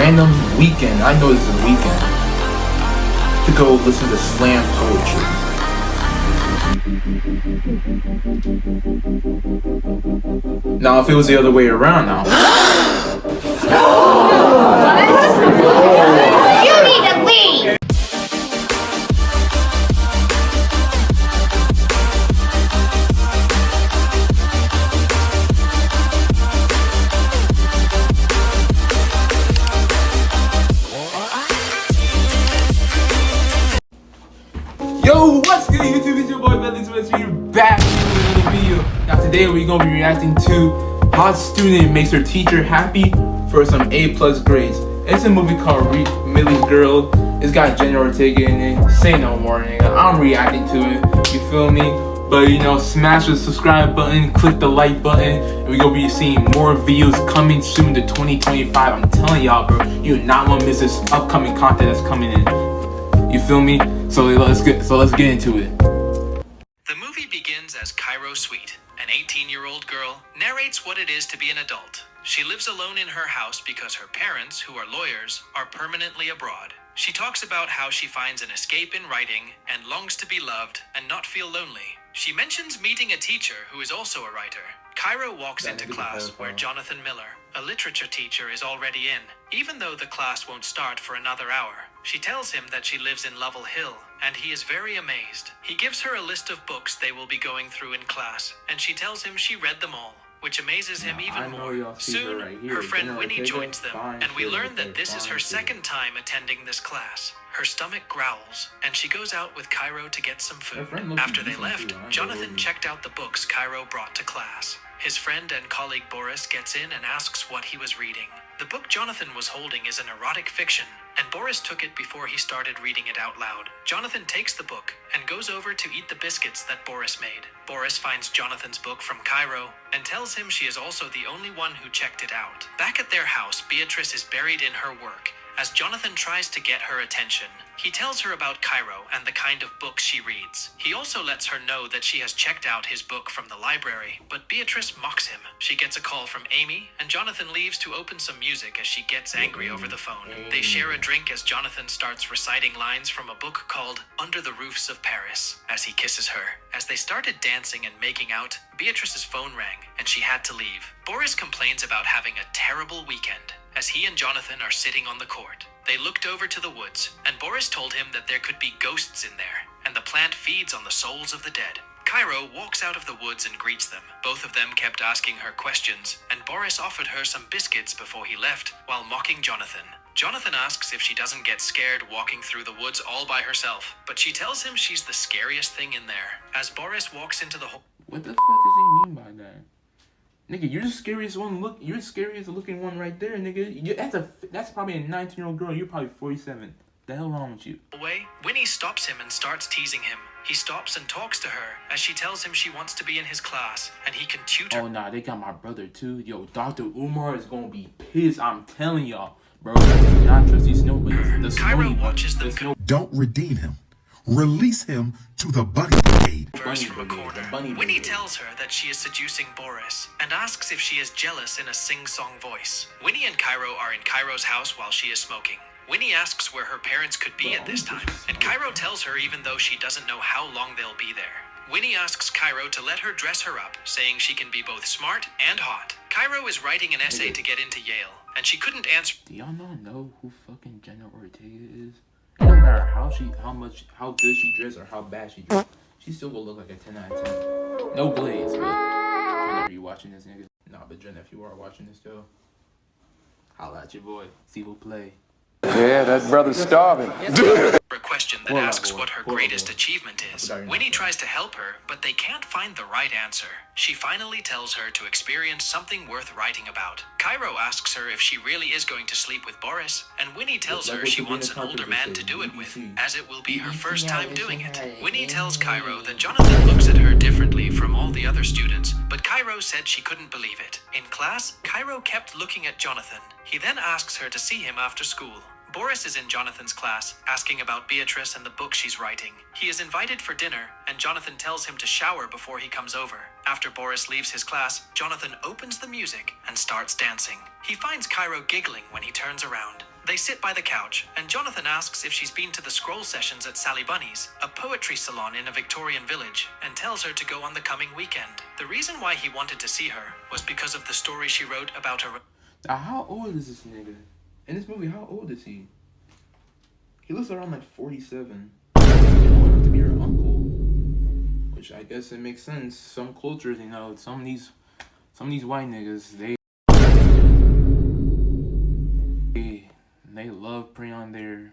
random weekend. I know this is a weekend to go listen to slam poetry. Now, if it was the other way around, now. You need to leave! Yo, what's good YouTube? It's your boy Bentley Sweats. We're back with another video. Now today we're gonna be reacting to how a student makes her teacher happy for some A+ grades. It's a movie called Millie's Girl. It's got Jenna Ortega in it. Say no more, nigga. I'm reacting to it. You feel me? But you know, smash the subscribe button, click the like button, and we're gonna be seeing more videos coming soon to 2025. I'm telling y'all, bro, you do not want to miss this upcoming content that's coming in. You feel me? So let's get into it. The movie begins as Shyt, an 18-year-old girl, narrates what it is to be an adult. She lives alone in her house because her parents, who are lawyers, are permanently abroad. She talks about how she finds an escape in writing and longs to be loved and not feel lonely. She mentions meeting a teacher who is also a writer. Cairo walks into class where Jonathan Miller, a literature teacher, is already in, even though the class won't start for another hour. She tells him that she lives in Lovell Hill, and he is very amazed. He gives her a list of books they will be going through in class, and she tells him she read them all, which amazes him even more. Soon, her friend Winnie joins them, and we learn that this is her second time attending this class. Her stomach growls, and she goes out with Cairo to get some food. After they left, Jonathan checked out the books Cairo brought to class. His friend and colleague Boris gets in and asks what he was reading. The book Jonathan was holding is an erotic fiction, and Boris took it before he started reading it out loud. Jonathan takes the book and goes over to eat the biscuits that Boris made. Boris finds Jonathan's book from Cairo and tells him she is also the only one who checked it out. Back at their house, Beatrice is buried in her work as Jonathan tries to get her attention. He tells her about Cairo and the kind of books she reads. He also lets her know that she has checked out his book from the library, but Beatrice mocks him. She gets a call from Amy, and Jonathan leaves to open some music as she gets angry over the phone. They share a drink as Jonathan starts reciting lines from a book called Under the Roofs of Paris as he kisses her. As they started dancing and making out, Beatrice's phone rang, and she had to leave. Boris complains about having a terrible weekend as he and Jonathan are sitting on the court. They looked over to the woods, and Boris told him that there could be ghosts in there, and the plant feeds on the souls of the dead. Cairo walks out of the woods and greets them. Both of them kept asking her questions, and Boris offered her some biscuits before he left, while mocking Jonathan. Jonathan asks if she doesn't get scared walking through the woods all by herself, but she tells him she's the scariest thing in there. As Boris walks into the What the fuck does he mean by that? Nigga, you're the scariest one. You're the scariest looking one right there, nigga. That's probably a 19-year-old girl. You're probably 47. The hell wrong with you? Away, Winnie stops him and starts teasing him. He stops and talks to her as she tells him she wants to be in his class and he can tutor. Oh nah, they got my brother too. Yo, Dr. Umar is gonna be pissed. I'm telling y'all, bro. Do not trust these snowboards. Cairo watches them. Don't redeem him. Release him to the bunny brigade. Verse from a corner. Winnie tells her that she is seducing Boris and asks if she is jealous in a sing-song voice. Winnie and Cairo are in Cairo's house while she is smoking. Winnie asks where her parents could be at this time, and Cairo tells her even though she doesn't know how long they'll be there. Winnie asks Cairo to let her dress her up, saying she can be both smart and hot. Cairo is writing an essay to get into Yale, and she couldn't answer. Do y'all not know who fucking Jenna Ortega is? It don't matter how good she dressed or how bad she dressed, she still will look like a 10 out of 10. No blades, but Jenna, are you watching this, nigga? Nah, but Jenna, if you are watching this, though, holla at your boy. See who'll play. Yeah, that brother's starving. A question that asks what her greatest achievement is. Winnie tries to help her, but they can't find the right answer. She finally tells her to experience something worth writing about. Cairo asks her if she really is going to sleep with Boris, and Winnie tells her she wants an older man to do it with, as it will be her first time doing it. Winnie tells Cairo that Jonathan looks at her differently from all the other students, but Cairo said she couldn't believe it. In class, Cairo kept looking at Jonathan. He then asks her to see him after school. Boris is in Jonathan's class, asking about Beatrice and the book she's writing. He is invited for dinner, and Jonathan tells him to shower before he comes over. After Boris leaves his class, Jonathan opens the music and starts dancing. He finds Cairo giggling when he turns around. They sit by the couch, and Jonathan asks if she's been to the scroll sessions at Sally Bunny's, a poetry salon in a Victorian village, and tells her to go on the coming weekend. The reason why he wanted to see her was because of the story she wrote about her. Now, how old is this nigga? In this movie, how old is he? He looks around like 47. He's old enough to be her uncle. Which I guess it makes sense. Some cultures, you know, some of these white niggas, they love preying on their,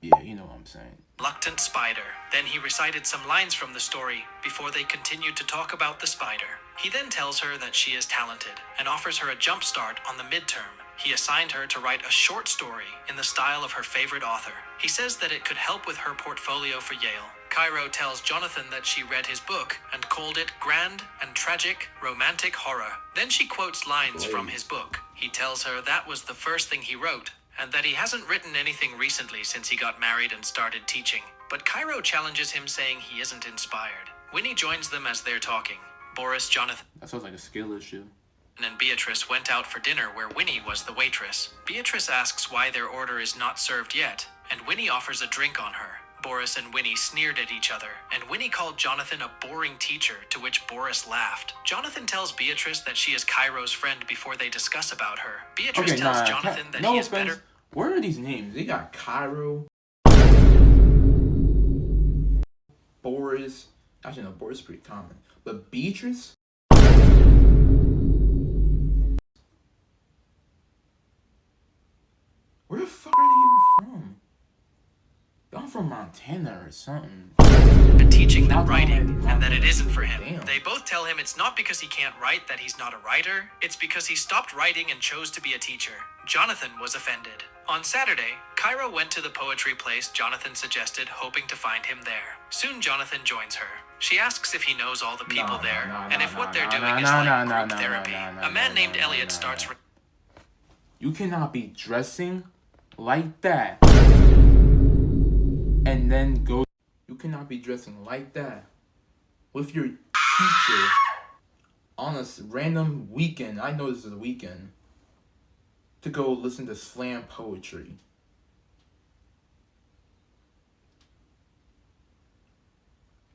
yeah, you know what I'm saying. Reluctant spider. Then he recited some lines from the story before they continued to talk about the spider. He then tells her that she is talented and offers her a jump start on the midterm. He assigned her to write a short story in the style of her favorite author. He says that it could help with her portfolio for Yale. Cairo tells Jonathan that she read his book and called it grand and tragic romantic horror. Then she quotes lines from his book. He tells her that was the first thing he wrote, and that he hasn't written anything recently since he got married and started teaching. But Cairo challenges him, saying he isn't inspired. Winnie joins them as they're talking. Boris, Jonathan, That sounds like a skill issue. and Beatrice went out for dinner where Winnie was the waitress. Beatrice asks why their order is not served yet, and Winnie offers a drink on her. Boris and Winnie sneered at each other, and Winnie called Jonathan a boring teacher, to which Boris laughed. Jonathan tells Beatrice that she is Cairo's friend before they discuss about her. Beatrice tells Jonathan that he is better. Where are these names? They got Cairo, Boris. Actually, no, Boris is pretty common. But Beatrice? Where the fuck are they even from? I'm from Montana or something. Teaching them writing, and that it isn't for him. Damn. They both tell him it's not because he can't write that he's not a writer, it's because he stopped writing and chose to be a teacher. Jonathan was offended. On Saturday, Cairo went to the poetry place Jonathan suggested, hoping to find him there. Soon Jonathan joins her. She asks if he knows all the people there, and if what they're doing is like group therapy. A man named Elliot starts... You cannot be dressing like that and then go. You cannot be dressing like that with your teacher on a random weekend. I know this is a weekend to go listen to slam poetry.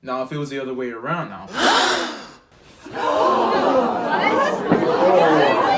Now, if it was the other way around, now.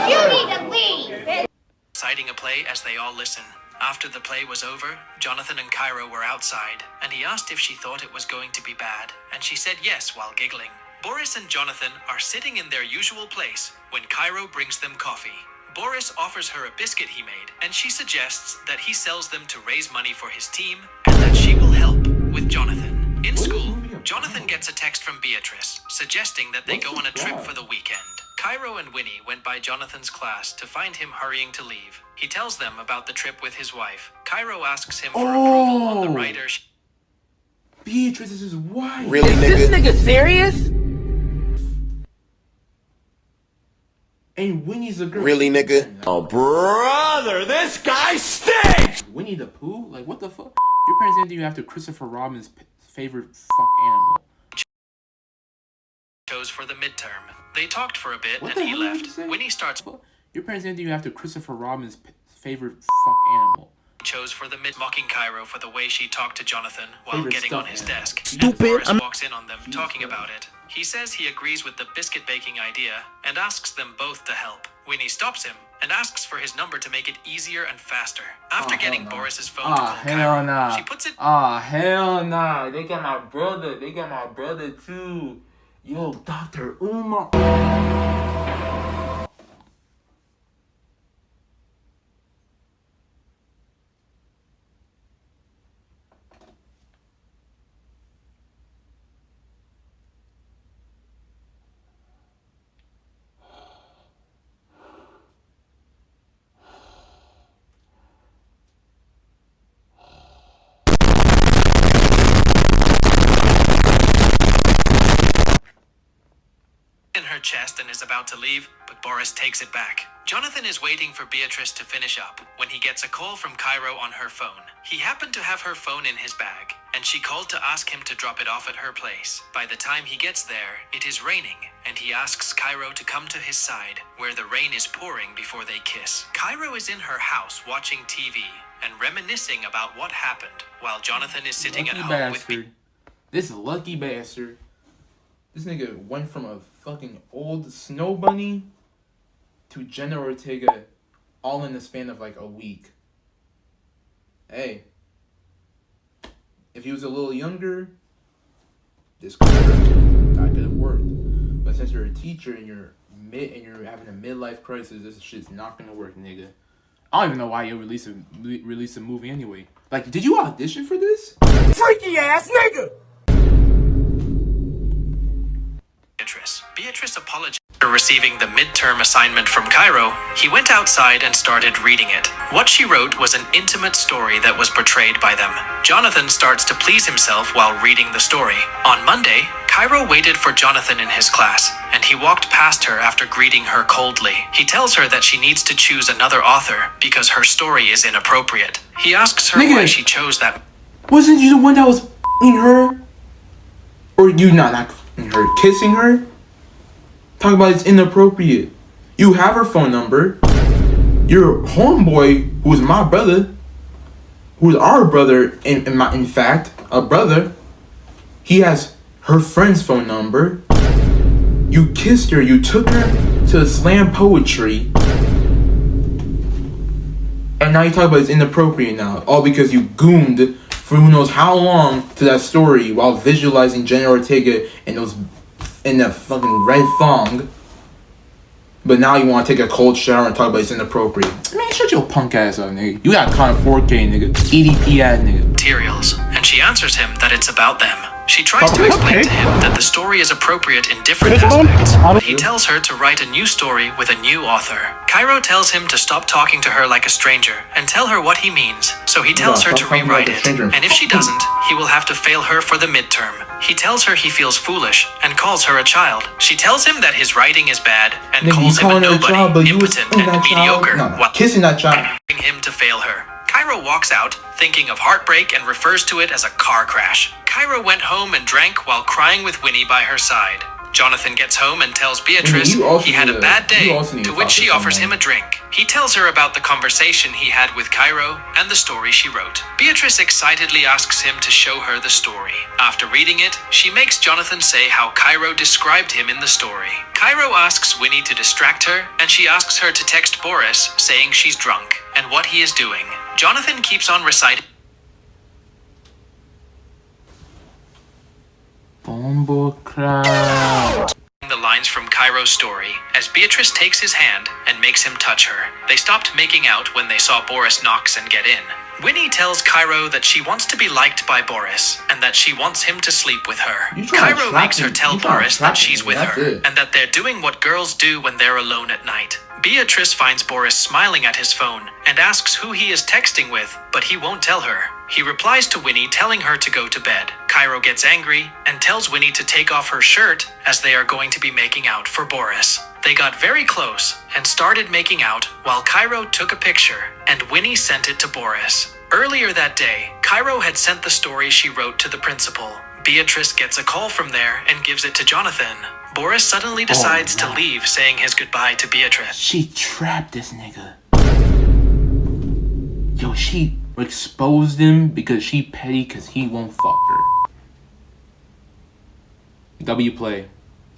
You need to leave. Citing a play as they all listen. After the play was over, Jonathan and Cairo were outside, and he asked if she thought it was going to be bad, and she said yes while giggling. Boris and Jonathan are sitting in their usual place when Cairo brings them coffee. Boris offers her a biscuit he made, and she suggests that he sells them to raise money for his team, and that she will help with Jonathan. In school, Jonathan gets a text from Beatrice, suggesting that they go on a trip for the weekend. Cairo and Winnie went by Jonathan's class to find him hurrying to leave. He tells them about the trip with his wife. Cairo asks him for approval on the writer. Beatrice is his wife. Really, nigga? This nigga serious? And Winnie's a girl. Really, nigga? Oh, brother, this guy stinks! Winnie the Pooh? Like, what the fuck? Your parents named you after Christopher Robin's favorite fuck animal. Chose for the midterm. They talked for a bit What and the he hell did you left. say? Winnie starts Your parents named you after Christopher Robin's favorite fuck animal. chose for the mid, mocking Cairo for the way she talked to Jonathan while Favorite getting on stuff, his man. desk. Stupid, Boris I'm- walks in on them talking about it. He says he agrees with the biscuit baking idea and asks them both to help. Winnie stops him and asks for his number to make it easier and faster. After getting Boris's phone to call Cairo, nah. she puts it Hell nah. They got my brother. They got my brother too. Yo, Dr. Umar. in her chest and is about to leave, but Boris takes it back. Jonathan is waiting for Beatrice to finish up when he gets a call from Cairo on her phone. He happened to have her phone in his bag, and she called to ask him to drop it off at her place. By the time he gets there, it is raining, and he asks Cairo to come to his side, where the rain is pouring before they kiss. Cairo is in her house watching TV and reminiscing about what happened, while Jonathan is sitting Lucky at home bastard. This lucky bastard. This nigga went from a fucking old snow bunny to Jenna Ortega all in the span of like a week. Hey, if he was a little younger, this could have worked. But since you're a teacher and you're having a midlife crisis, this shit's not gonna work, nigga. I don't even know why you release a movie anyway. Like, did you audition for this? Freaky ass nigga! Beatrice apologized for receiving the midterm assignment from Cairo. He went outside and started reading it. What she wrote was an intimate story that was portrayed by them. Jonathan starts to please himself while reading the story. On Monday, Cairo waited for Jonathan in his class, and he walked past her after greeting her coldly. He tells her that she needs to choose another author because her story is inappropriate. He asks her why she chose that. Wasn't you the one that was f***ing her? Or you not f***ing her, kissing her? Talk about it's inappropriate. You have her phone number. Your homeboy, who's my brother, who's our brother, in fact, a brother, he has her friend's phone number. You kissed her. You took her to slam poetry. And now you talk about it's inappropriate now. All because you gooned for who knows how long to that story while visualizing Jenna Ortega in that fucking red thong. But now you want to take a cold shower and talk about it's inappropriate. Man, shut your punk ass up, nigga. You got kind of 4K, nigga. EDP ass, nigga. Materials, and she answers him that it's about them. She tries to explain to him that the story is appropriate in different aspects, but he tells her to write a new story with a new author. Cairo tells him to stop talking to her like a stranger and tell her what he means, so he tells her to rewrite it, and if she doesn't, he will have to fail her for the midterm. He tells her he feels foolish and calls her a child. She tells him that his writing is bad and calls him a nobody, impotent, and mediocre, while kissing that child, asking him to fail her. Cairo walks out, thinking of heartbreak, and refers to it as a car crash. Cairo went home and drank while crying with Winnie by her side. Jonathan gets home and tells Beatrice he had a bad day, to which she offers him a drink. He tells her about the conversation he had with Cairo and the story she wrote. Beatrice excitedly asks him to show her the story. After reading it, she makes Jonathan say how Cairo described him in the story. Cairo asks Winnie to distract her, and she asks her to text Boris saying she's drunk and what he is doing. Jonathan keeps on reciting the lines from Cairo's story as Beatrice takes his hand and makes him touch her. They stopped making out when they saw Boris knock and get in. Winnie tells Cairo that she wants to be liked by Boris and that she wants him to sleep with her. Cairo makes her tell Boris that she's with her and that they're doing what girls do when they're alone at night. Beatrice finds Boris smiling at his phone and asks who he is texting with, but he won't tell her. He replies to Winnie telling her to go to bed. Cairo gets angry and tells Winnie to take off her shirt as they are going to be making out for Boris. They got very close and started making out while Cairo took a picture and Winnie sent it to Boris. Earlier that day, Cairo had sent the story she wrote to the principal. Beatrice gets a call from there and gives it to Jonathan. Boris suddenly decides to leave, saying his goodbye to Beatrice. She trapped this nigga. Yo, she exposed him because she petty because he won't fuck her. W play.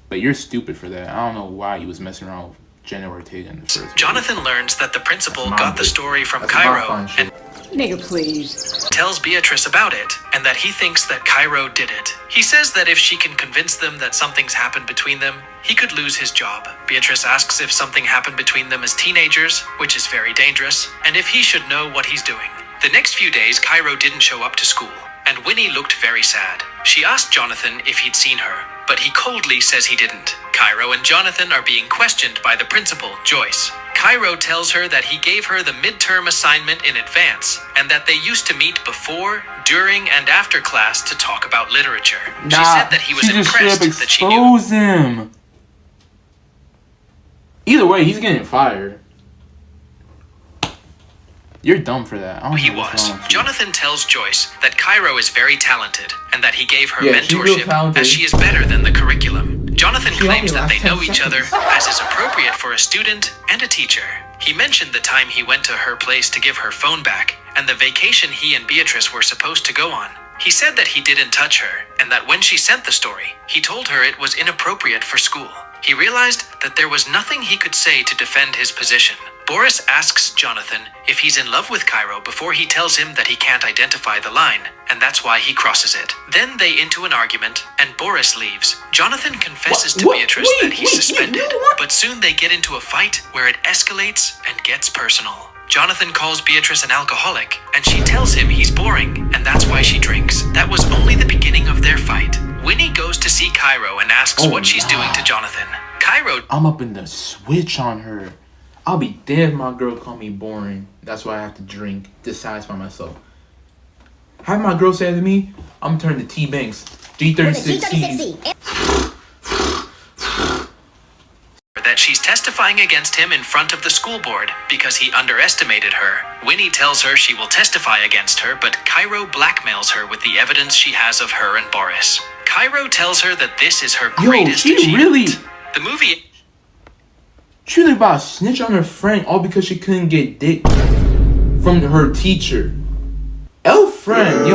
But you're stupid for that. I don't know why you was messing around with Jenna Ortega in the first Jonathan place. Learns that the principal got the story from Cairo and Nigga, please. tells Beatrice about it and that he thinks that Cairo did it. He says that if she can convince them that something's happened between them, he could lose his job. Beatrice asks if something happened between them as teenagers, which is very dangerous, and if he should know what he's doing. The next few days, Cairo didn't show up to school, and Winnie looked very sad. She asked Jonathan if he'd seen her, but he coldly says he didn't. Cairo and Jonathan are being questioned by the principal, Joyce. Cairo tells her that he gave her the midterm assignment in advance, and that they used to meet before, during, and after class to talk about literature. She said that he was impressed that she knew him. Either way, he's getting fired. You're dumb for that. I don't He know what's was. wrong with you. Jonathan tells Joyce that Cairo is very talented and that he gave her Yeah, she's real mentorship talented. as she is better than the curriculum. Jonathan She claims only that they lasts 10 know each other seconds. as is appropriate for a student and a teacher. He mentioned the time he went to her place to give her phone back and the vacation he and Beatrice were supposed to go on. He said that he didn't touch her and that when she sent the story, he told her it was inappropriate for school. He realized that there was nothing he could say to defend his position. Boris asks Jonathan if he's in love with Cairo before he tells him that he can't identify the line, and that's why he crosses it. Then they into an argument, and Boris leaves. Jonathan confesses to Beatrice that he's suspended, but soon they get into a fight where it escalates and gets personal. Jonathan calls Beatrice an alcoholic, and she tells him he's boring, and that's why she drinks. That was only the beginning of their fight. Winnie goes to see Cairo and asks what she's doing to Jonathan. Cairo I'm up in the switch on her. I'll be damned if my girl call me boring. That's why I have to drink to satisfy myself. Have my girl say to me, I'm turning to T Banks. G36C. that she's testifying against him in front of the school board because he underestimated her. Winnie tells her she will testify against her, but Cairo blackmails her with the evidence she has of her and Boris. Cairo tells her that this is her greatest she achievement. really... The movie... She really about to snitch on her friend all because she couldn't get dick from her teacher. L friend,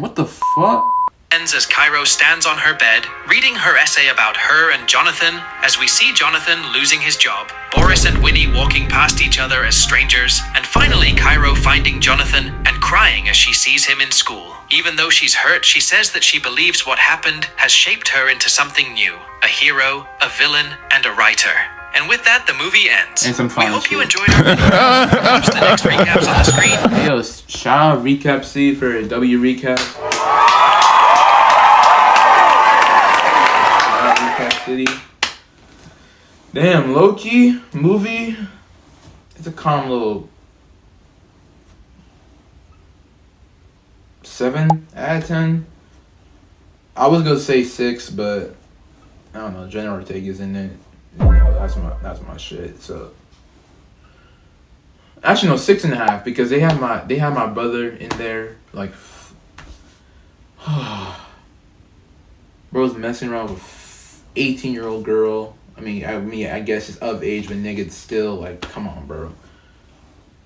what the fuck? Ends as Cairo stands on her bed, reading her essay about her and Jonathan, as we see Jonathan losing his job, Boris and Winnie walking past each other as strangers, and finally Cairo finding Jonathan and crying as she sees him in school. Even though she's hurt, she says that she believes what happened has shaped her into something new, a hero, a villain, and a writer. And with that, the movie ends. And some We fun hope you shit. enjoyed our video. Watch the next recaps on the screen. Yo, shout out Recap C for W Recap. Shout out Recap City. Damn, low-key movie. It's a calm little 7 out of 10. I was gonna say 6, but I don't know. Jenna Ortega's in it. You know, that's my shit. So actually no, 6.5 because they have my brother in there. Like, bro's messing around with 18-year-old girl. I guess it's of age, but nigga, it's still like, come on, bro.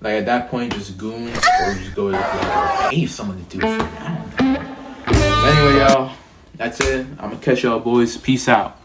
Like at that point, just goons or just go like, pay someone to do it for me. I don't know. But anyway, y'all, that's it. I'm gonna catch y'all boys. Peace out.